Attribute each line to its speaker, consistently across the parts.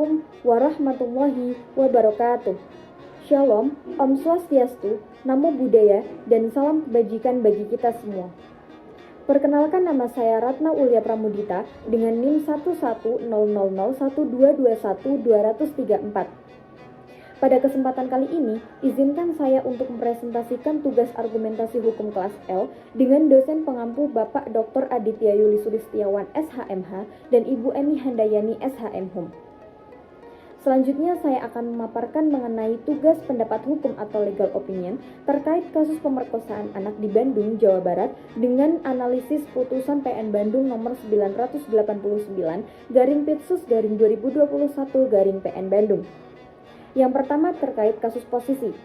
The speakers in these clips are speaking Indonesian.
Speaker 1: Assalamualaikum warahmatullahi wabarakatuh. Shalom, Om Swastiastu, Namo Buddhaya, dan salam kebajikan bagi kita semua. Perkenalkan, nama saya Ratna Ulia Pramudita dengan NIM 110001221-234. Pada kesempatan kali ini, izinkan saya untuk mempresentasikan tugas argumentasi hukum kelas L dengan dosen pengampu Bapak Dr. Aditya Yuli Sulistiawan SHMH dan Ibu Eni Handayani SHM Hum. Selanjutnya saya akan memaparkan mengenai tugas pendapat hukum atau legal opinion terkait kasus pemerkosaan anak di Bandung, Jawa Barat dengan analisis putusan PN Bandung nomor 989/Pitsus/2021/PN Bandung. Yang pertama terkait kasus posisi.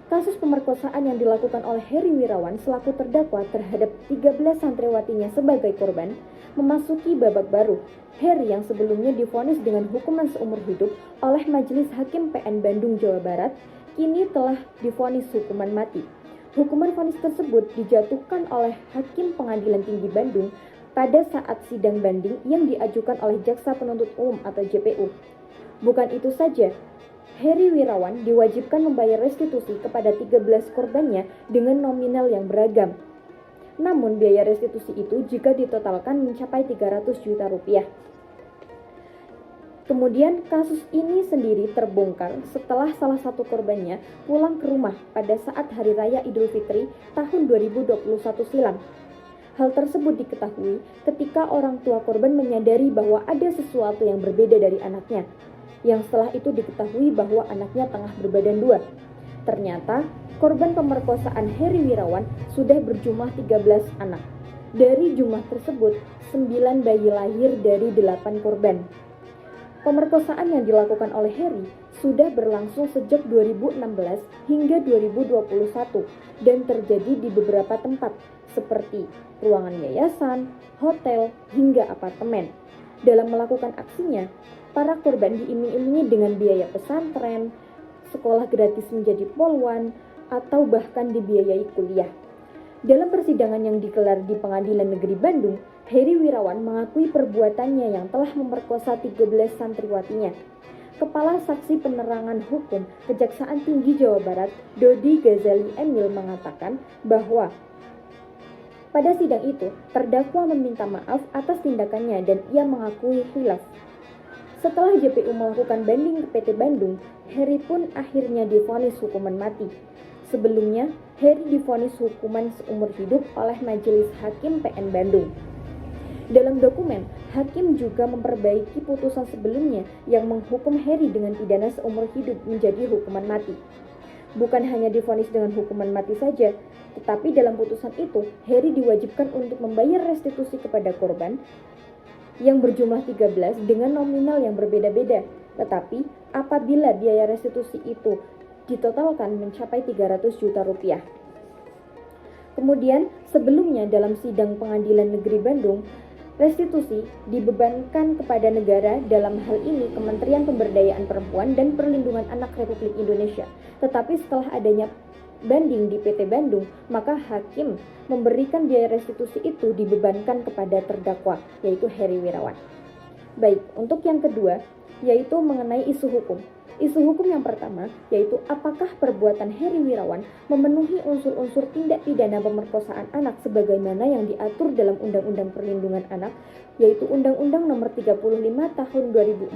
Speaker 1: Kasus pemerkosaan yang dilakukan oleh Heri Wirawan selaku terdakwa terhadap 13 santriwatinya sebagai korban memasuki babak baru. Heri yang sebelumnya divonis dengan hukuman seumur hidup oleh Majelis Hakim PN Bandung, Jawa Barat, kini telah divonis hukuman mati. Hukuman vonis tersebut dijatuhkan oleh Hakim Pengadilan Tinggi Bandung pada saat sidang banding yang diajukan oleh Jaksa Penuntut Umum atau JPU. Bukan itu saja, Heri Wirawan diwajibkan membayar restitusi kepada 13 korbannya dengan nominal yang beragam. Namun biaya restitusi itu jika ditotalkan mencapai 300 juta rupiah. Kemudian kasus ini sendiri terbongkar setelah salah satu korbannya pulang ke rumah pada saat Hari Raya Idul Fitri tahun 2021 silam. Hal tersebut diketahui ketika orang tua korban menyadari bahwa ada sesuatu yang berbeda dari anaknya. Yang setelah itu diketahui bahwa anaknya tengah berbadan dua. Ternyata korban pemerkosaan Heri Wirawan sudah berjumlah 13 anak. Dari jumlah tersebut, 9 bayi lahir dari 8 korban. Pemerkosaan yang dilakukan oleh Heri sudah berlangsung sejak 2016 hingga 2021 dan terjadi di beberapa tempat seperti ruangan yayasan, hotel, hingga apartemen. Dalam melakukan aksinya, para korban diiming-imingi dengan biaya pesantren, sekolah gratis menjadi polwan, atau bahkan dibiayai kuliah. Dalam persidangan yang digelar di Pengadilan Negeri Bandung, Heri Wirawan mengakui perbuatannya yang telah memperkosa 13 santriwatinya. Kepala Saksi Penerangan Hukum Kejaksaan Tinggi Jawa Barat, Dodi Ghazali Emil, mengatakan bahwa pada sidang itu, terdakwa meminta maaf atas tindakannya dan ia mengakui khilaf. Setelah JPU melakukan banding ke PT Bandung, Heri pun akhirnya divonis hukuman mati. Sebelumnya, Heri divonis hukuman seumur hidup oleh Majelis Hakim PN Bandung. Dalam dokumen, Hakim juga memperbaiki putusan sebelumnya yang menghukum Heri dengan pidana seumur hidup menjadi hukuman mati. Bukan hanya divonis dengan hukuman mati saja, tetapi dalam putusan itu, Heri diwajibkan untuk membayar restitusi kepada korban yang berjumlah 13 dengan nominal yang berbeda-beda. Tetapi, apabila biaya restitusi itu ditotalkan mencapai 300 juta rupiah. Kemudian, sebelumnya dalam sidang Pengadilan Negeri Bandung, restitusi dibebankan kepada negara, dalam hal ini Kementerian Pemberdayaan Perempuan dan Perlindungan Anak Republik Indonesia. Tetapi setelah adanya banding di PT Bandung, maka hakim memberikan biaya restitusi itu dibebankan kepada terdakwa, yaitu Heri Wirawan. Baik, untuk yang kedua, yaitu mengenai isu hukum. Isu hukum yang pertama, yaitu apakah perbuatan Heri Wirawan memenuhi unsur-unsur tindak pidana pemerkosaan anak sebagaimana yang diatur dalam Undang-Undang Perlindungan Anak, yaitu Undang-Undang Nomor 35 Tahun 2014,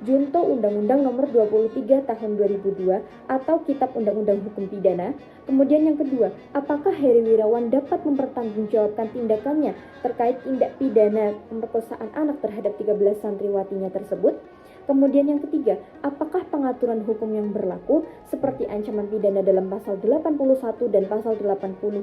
Speaker 1: Junto Undang-Undang Nomor 23 Tahun 2002 atau Kitab Undang-Undang Hukum Pidana. Kemudian yang kedua, apakah Heri Wirawan dapat mempertanggungjawabkan tindakannya terkait tindak pidana pemerkosaan anak terhadap 13 santriwatinya tersebut? Kemudian yang ketiga, apakah pengaturan hukum yang berlaku seperti ancaman pidana dalam pasal 81 dan pasal 82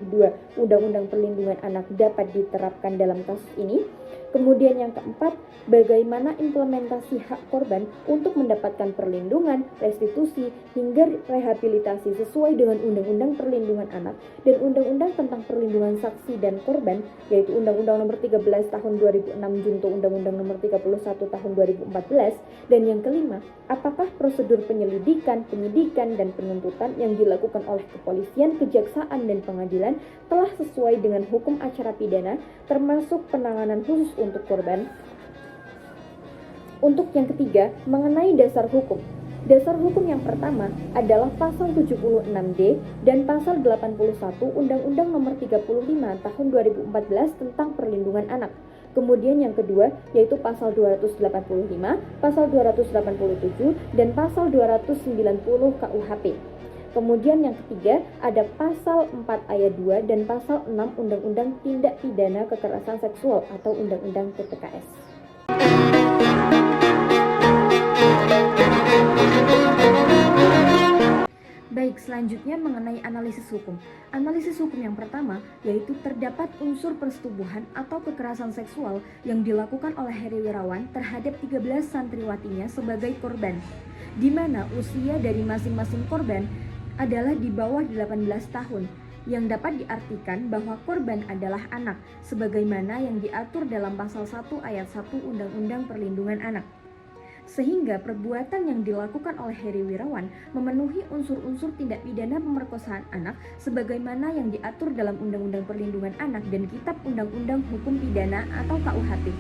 Speaker 1: Undang-Undang Perlindungan Anak dapat diterapkan dalam kasus ini? Kemudian yang keempat, bagaimana implementasi hak korban untuk mendapatkan perlindungan, restitusi, hingga rehabilitasi sesuai dengan Undang-Undang Perlindungan Anak dan Undang-Undang tentang Perlindungan Saksi dan Korban, yaitu Undang-Undang Nomor 13 Tahun 2006 Junto Undang-Undang Nomor 31 Tahun 2014. Dan yang kelima, apakah prosedur penyelidikan, penyidikan, dan penuntutan yang dilakukan oleh kepolisian, kejaksaan, dan pengadilan telah sesuai dengan hukum acara pidana, termasuk penanganan khusus untuk korban? Untuk yang ketiga, mengenai dasar hukum. Dasar hukum yang pertama adalah pasal 76D dan pasal 81 Undang-Undang Nomor 35 Tahun 2014 tentang Perlindungan Anak. Kemudian yang kedua yaitu pasal 285, pasal 287 dan pasal 290 KUHP. Kemudian yang ketiga ada pasal 4 ayat 2 dan pasal 6 Undang-Undang Tindak Pidana Kekerasan Seksual atau Undang-Undang TPKS. Baik, selanjutnya mengenai analisis hukum. Analisis hukum yang pertama yaitu terdapat unsur persetubuhan atau kekerasan seksual yang dilakukan oleh Heri Wirawan terhadap 13 santriwatinya sebagai korban, di mana usia dari masing-masing korban adalah di bawah 18 tahun, yang dapat diartikan bahwa korban adalah anak, sebagaimana yang diatur dalam pasal 1 ayat 1 Undang-Undang Perlindungan Anak. Sehingga perbuatan yang dilakukan oleh Heri Wirawan memenuhi unsur-unsur tindak pidana pemerkosaan anak sebagaimana yang diatur dalam Undang-Undang Perlindungan Anak dan Kitab Undang-Undang Hukum Pidana atau KUHP.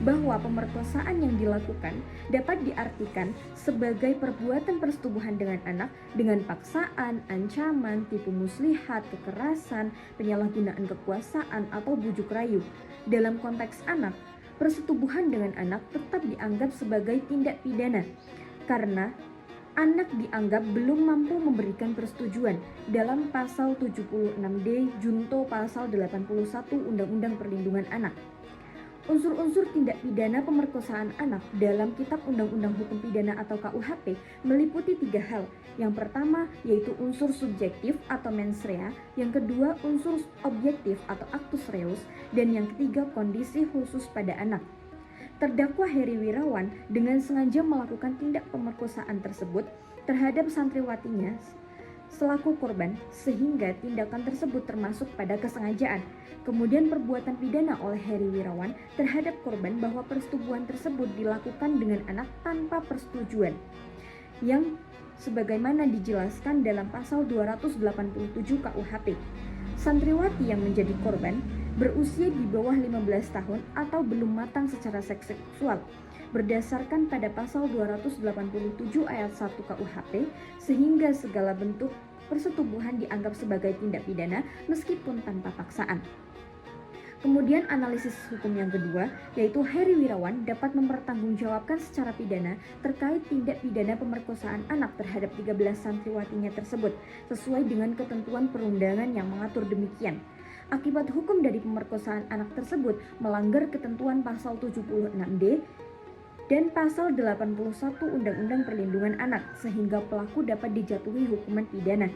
Speaker 1: Bahwa pemerkosaan yang dilakukan dapat diartikan sebagai perbuatan persetubuhan dengan anak dengan paksaan, ancaman, tipu muslihat, kekerasan, penyalahgunaan kekuasaan, atau bujuk rayu. Dalam konteks anak, persetubuhan dengan anak tetap dianggap sebagai tindak pidana karena anak dianggap belum mampu memberikan persetujuan dalam pasal 76D junto pasal 81 Undang-Undang Perlindungan Anak. Unsur-unsur tindak pidana pemerkosaan anak dalam Kitab Undang-Undang Hukum Pidana atau KUHP meliputi 3 hal. Yang pertama yaitu unsur subjektif atau mens rea, yang kedua unsur objektif atau actus reus, dan yang ketiga kondisi khusus pada anak. Terdakwa Heri Wirawan dengan sengaja melakukan tindak pemerkosaan tersebut terhadap santriwatinya selaku korban, sehingga tindakan tersebut termasuk pada kesengajaan. Kemudian perbuatan pidana oleh Heri Wirawan terhadap korban bahwa persetubuhan tersebut dilakukan dengan anak tanpa persetujuan, yang sebagaimana dijelaskan dalam pasal 287 KUHP. Santriwati yang menjadi korban berusia di bawah 15 tahun atau belum matang secara seksual berdasarkan pada pasal 287 ayat 1 KUHP, sehingga segala bentuk persetubuhan dianggap sebagai tindak pidana meskipun tanpa paksaan. Kemudian analisis hukum yang kedua yaitu Heri Wirawan dapat mempertanggungjawabkan secara pidana terkait tindak pidana pemerkosaan anak terhadap 13 santriwatinya tersebut sesuai dengan ketentuan perundangan yang mengatur demikian. Akibat hukum dari pemerkosaan anak tersebut melanggar ketentuan pasal 76D dan pasal 81 Undang-Undang Perlindungan Anak sehingga pelaku dapat dijatuhi hukuman pidana.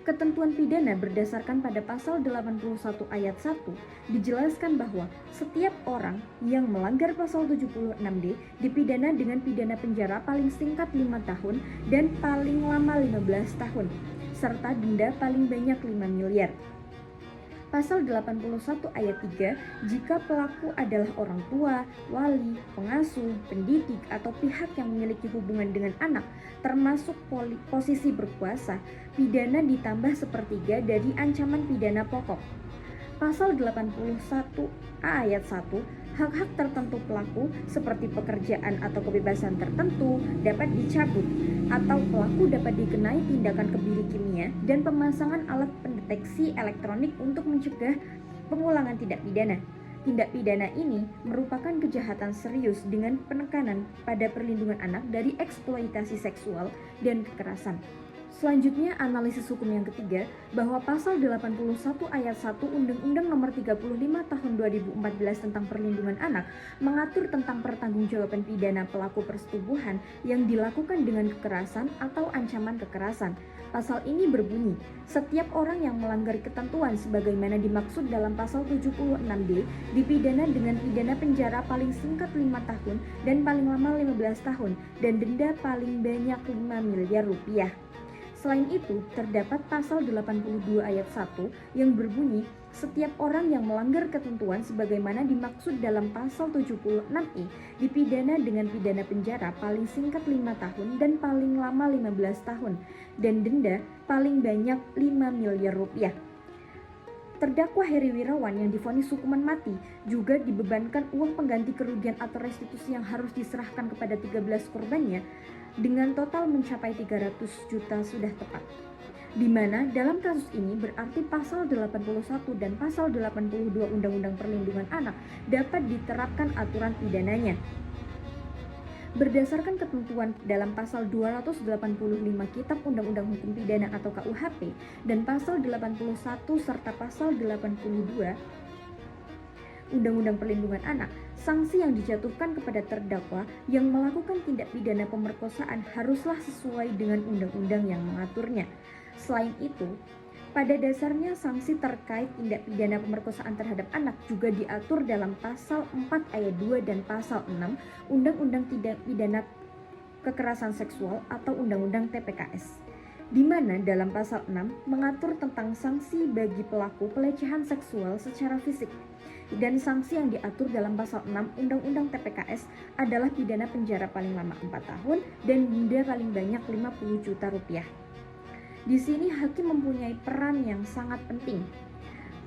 Speaker 1: Ketentuan pidana berdasarkan pada pasal 81 ayat 1 dijelaskan bahwa setiap orang yang melanggar pasal 76D dipidana dengan pidana penjara paling singkat 5 tahun dan paling lama 15 tahun serta denda paling banyak 5 miliar. Pasal 81 ayat 3, jika pelaku adalah orang tua, wali, pengasuh, pendidik, atau pihak yang memiliki hubungan dengan anak, termasuk posisi berkuasa, pidana ditambah sepertiga dari ancaman pidana pokok. Pasal 81 ayat 1, hak-hak tertentu pelaku seperti pekerjaan atau kebebasan tertentu dapat dicabut atau pelaku dapat dikenai tindakan kebiri kimia dan pemasangan alat pendeteksi elektronik untuk mencegah pengulangan tindak pidana. Tindak pidana ini merupakan kejahatan serius dengan penekanan pada perlindungan anak dari eksploitasi seksual dan kekerasan. Selanjutnya analisis hukum yang ketiga bahwa pasal 81 ayat 1 Undang-Undang Nomor 35 Tahun 2014 tentang Perlindungan Anak mengatur tentang pertanggungjawaban pidana pelaku persetubuhan yang dilakukan dengan kekerasan atau ancaman kekerasan. Pasal ini berbunyi, setiap orang yang melanggar ketentuan sebagaimana dimaksud dalam pasal 76D dipidana dengan pidana penjara paling singkat 5 tahun dan paling lama 15 tahun dan denda paling banyak 5 miliar rupiah. Selain itu, terdapat pasal 82 ayat 1 yang berbunyi, setiap orang yang melanggar ketentuan sebagaimana dimaksud dalam pasal 76I dipidana dengan pidana penjara paling singkat 5 tahun dan paling lama 15 tahun dan denda paling banyak 5 miliar rupiah. Terdakwa Heri Wirawan yang divonis hukuman mati juga dibebankan uang pengganti kerugian atau restitusi yang harus diserahkan kepada 13 korbannya dengan total mencapai 300 juta sudah tepat. Di mana dalam kasus ini berarti pasal 81 dan pasal 82 Undang-Undang Perlindungan Anak dapat diterapkan aturan pidananya. Berdasarkan ketentuan dalam pasal 285 Kitab Undang-Undang Hukum Pidana atau KUHP dan pasal 81 serta pasal 82 Undang-Undang Perlindungan Anak, sanksi yang dijatuhkan kepada terdakwa yang melakukan tindak pidana pemerkosaan haruslah sesuai dengan undang-undang yang mengaturnya. Selain itu, pada dasarnya sanksi terkait tindak pidana pemerkosaan terhadap anak juga diatur dalam pasal 4 ayat 2 dan pasal 6 Undang-Undang Tindak Pidana Kekerasan Seksual atau Undang-Undang TPKS. Di mana dalam pasal 6 mengatur tentang sanksi bagi pelaku pelecehan seksual secara fisik. Dan sanksi yang diatur dalam pasal 6 Undang-Undang TPKS adalah pidana penjara paling lama 4 tahun dan denda paling banyak 50 juta rupiah. Di sini hakim mempunyai peran yang sangat penting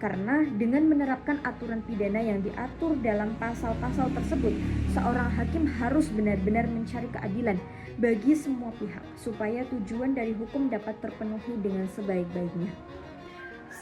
Speaker 1: karena dengan menerapkan aturan pidana yang diatur dalam pasal-pasal tersebut, seorang hakim harus benar-benar mencari keadilan bagi semua pihak supaya tujuan dari hukum dapat terpenuhi dengan sebaik-baiknya.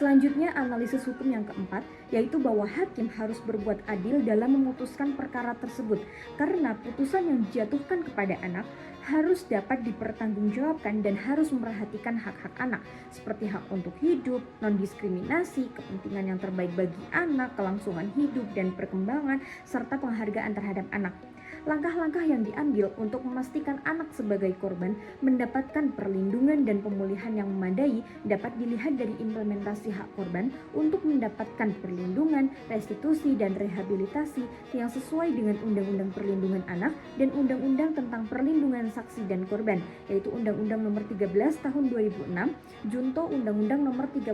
Speaker 1: Selanjutnya, analisis hukum yang keempat, yaitu bahwa hakim harus berbuat adil dalam memutuskan perkara tersebut karena putusan yang dijatuhkan kepada anak harus dapat dipertanggungjawabkan dan harus memperhatikan hak-hak anak seperti hak untuk hidup, non-diskriminasi, kepentingan yang terbaik bagi anak, kelangsungan hidup dan perkembangan, serta penghargaan terhadap anak. Langkah-langkah yang diambil untuk memastikan anak sebagai korban mendapatkan perlindungan dan pemulihan yang memadai dapat dilihat dari implementasi hak korban untuk mendapatkan perlindungan, restitusi, dan rehabilitasi yang sesuai dengan Undang-Undang Perlindungan Anak dan Undang-Undang tentang Perlindungan Saksi dan Korban, yaitu Undang-Undang Nomor 13 Tahun 2006, junto Undang-Undang Nomor 31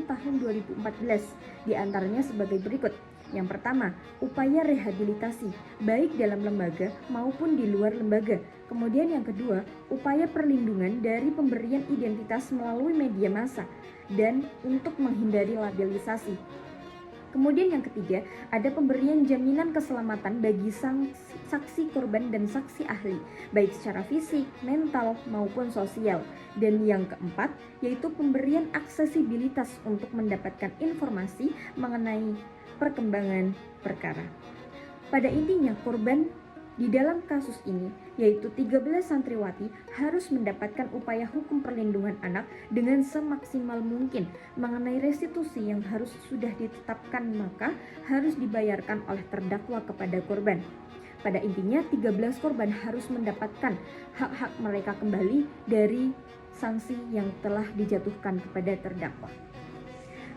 Speaker 1: Tahun 2014, di antaranya sebagai berikut. Yang pertama, upaya rehabilitasi, baik dalam lembaga maupun di luar lembaga. Kemudian yang kedua, upaya perlindungan dari pemberian identitas melalui media massa dan untuk menghindari labelisasi. Kemudian yang ketiga, ada pemberian jaminan keselamatan bagi saksi korban dan saksi ahli, baik secara fisik, mental, maupun sosial. Dan yang keempat, yaitu pemberian aksesibilitas untuk mendapatkan informasi mengenai perkembangan perkara. Pada intinya, korban di dalam kasus ini, yaitu 13 santriwati, harus mendapatkan upaya hukum perlindungan anak dengan semaksimal mungkin mengenai restitusi yang harus sudah ditetapkan maka harus dibayarkan oleh terdakwa kepada korban. Pada intinya, 13 korban harus mendapatkan hak-hak mereka kembali dari sanksi yang telah dijatuhkan kepada terdakwa.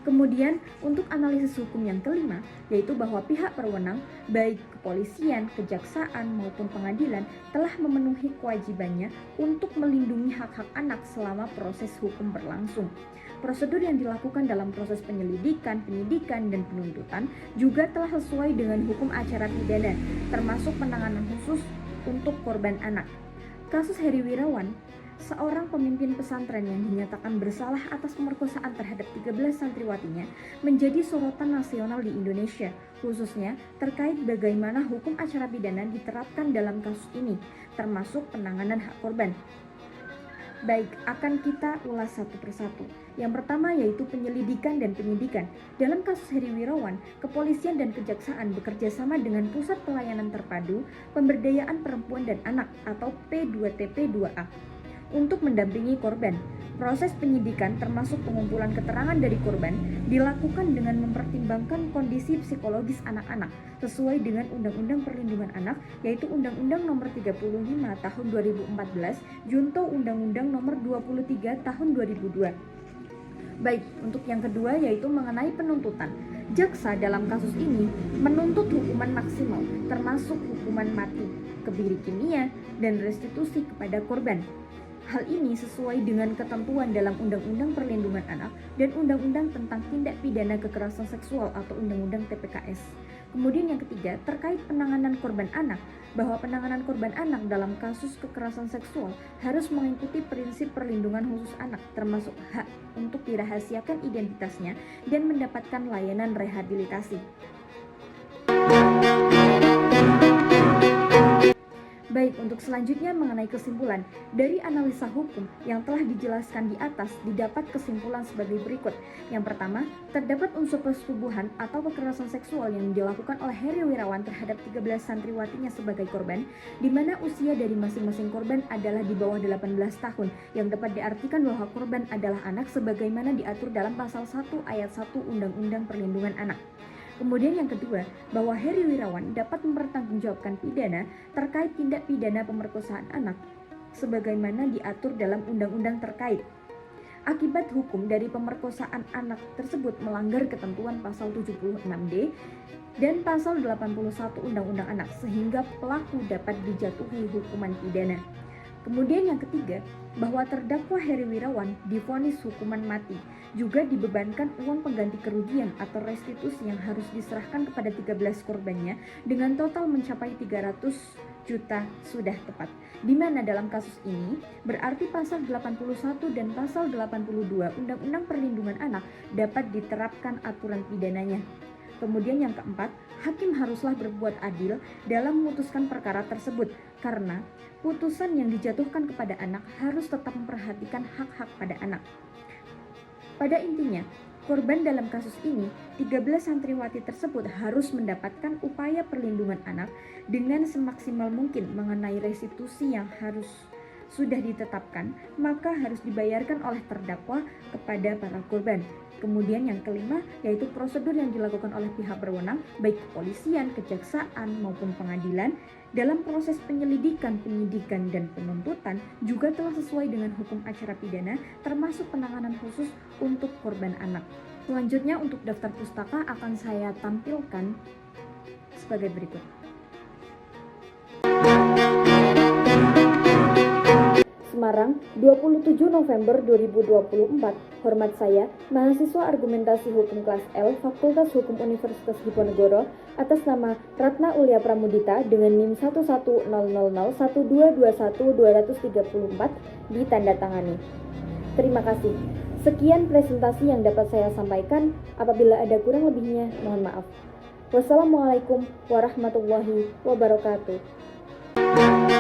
Speaker 1: Kemudian untuk analisis hukum yang kelima, yaitu bahwa pihak berwenang, baik kepolisian, kejaksaan maupun pengadilan telah memenuhi kewajibannya untuk melindungi hak-hak anak selama proses hukum berlangsung. Prosedur yang dilakukan dalam proses penyelidikan, penyidikan, dan penuntutan juga telah sesuai dengan hukum acara pidana, termasuk penanganan khusus untuk korban anak. Kasus Heri Wirawan, seorang pemimpin pesantren yang dinyatakan bersalah atas pemerkosaan terhadap 13 santriwatinya, menjadi sorotan nasional di Indonesia, khususnya terkait bagaimana hukum acara pidana diterapkan dalam kasus ini, termasuk penanganan hak korban. Baik, akan kita ulas satu persatu. Yang pertama yaitu penyelidikan dan penyidikan. Dalam kasus Heri Wirawan, kepolisian dan kejaksaan bekerja sama dengan Pusat Pelayanan Terpadu Pemberdayaan Perempuan dan Anak atau P2TP2A untuk mendampingi korban. Proses penyidikan termasuk pengumpulan keterangan dari korban dilakukan dengan mempertimbangkan kondisi psikologis anak-anak sesuai dengan Undang-Undang Perlindungan Anak, yaitu Undang-Undang Nomor 35 Tahun 2014 junto Undang-Undang Nomor 23 Tahun 2002. Baik, untuk yang kedua yaitu mengenai penuntutan. Jaksa dalam kasus ini menuntut hukuman maksimal termasuk hukuman mati, kebiri kimia, dan restitusi kepada korban. Hal ini sesuai dengan ketentuan dalam Undang-Undang Perlindungan Anak dan Undang-Undang tentang Tindak Pidana Kekerasan Seksual atau Undang-Undang TPKS. Kemudian yang ketiga, terkait penanganan korban anak, bahwa penanganan korban anak dalam kasus kekerasan seksual harus mengikuti prinsip perlindungan khusus anak, termasuk hak untuk dirahasiakan identitasnya dan mendapatkan layanan rehabilitasi. Baik, untuk selanjutnya mengenai kesimpulan, dari analisa hukum yang telah dijelaskan di atas didapat kesimpulan sebagai berikut. Yang pertama, terdapat unsur persetubuhan atau kekerasan seksual yang dilakukan oleh Heri Wirawan terhadap 13 santriwatinya sebagai korban, di mana usia dari masing-masing korban adalah di bawah 18 tahun, yang dapat diartikan bahwa korban adalah anak sebagaimana diatur dalam pasal 1 ayat 1 Undang-Undang Perlindungan Anak. Kemudian yang kedua, bahwa Heri Wirawan dapat mempertanggungjawabkan pidana terkait tindak pidana pemerkosaan anak sebagaimana diatur dalam undang-undang terkait. Akibat hukum dari pemerkosaan anak tersebut melanggar ketentuan pasal 76D dan pasal 81 Undang-Undang Anak sehingga pelaku dapat dijatuhi hukuman pidana. Kemudian yang ketiga, bahwa terdakwa Heri Wirawan divonis hukuman mati, juga dibebankan uang pengganti kerugian atau restitusi yang harus diserahkan kepada 13 korbannya dengan total mencapai 300 juta sudah tepat. Di mana dalam kasus ini berarti pasal 81 dan pasal 82 Undang-Undang Perlindungan Anak dapat diterapkan aturan pidananya. Kemudian yang keempat, hakim haruslah berbuat adil dalam memutuskan perkara tersebut karena putusan yang dijatuhkan kepada anak harus tetap memperhatikan hak-hak pada anak. Pada intinya, korban dalam kasus ini, 13 santriwati tersebut harus mendapatkan upaya perlindungan anak dengan semaksimal mungkin mengenai restitusi yang harus sudah ditetapkan, maka harus dibayarkan oleh terdakwa kepada para korban. Kemudian yang kelima, yaitu prosedur yang dilakukan oleh pihak berwenang, baik kepolisian, kejaksaan, maupun pengadilan, dalam proses penyelidikan, penyidikan, dan penuntutan juga telah sesuai dengan hukum acara pidana, termasuk penanganan khusus untuk korban anak. Selanjutnya untuk daftar pustaka akan saya tampilkan sebagai berikut. Semarang, 27 November 2024. Hormat saya, mahasiswa argumentasi hukum kelas L, Fakultas Hukum Universitas Diponegoro, atas nama Ratna Ulya Pramudita dengan NIM 110001221-234 ditandatangani. Terima kasih. Sekian presentasi yang dapat saya sampaikan. Apabila ada kurang lebihnya, mohon maaf. Wassalamualaikum warahmatullahi wabarakatuh.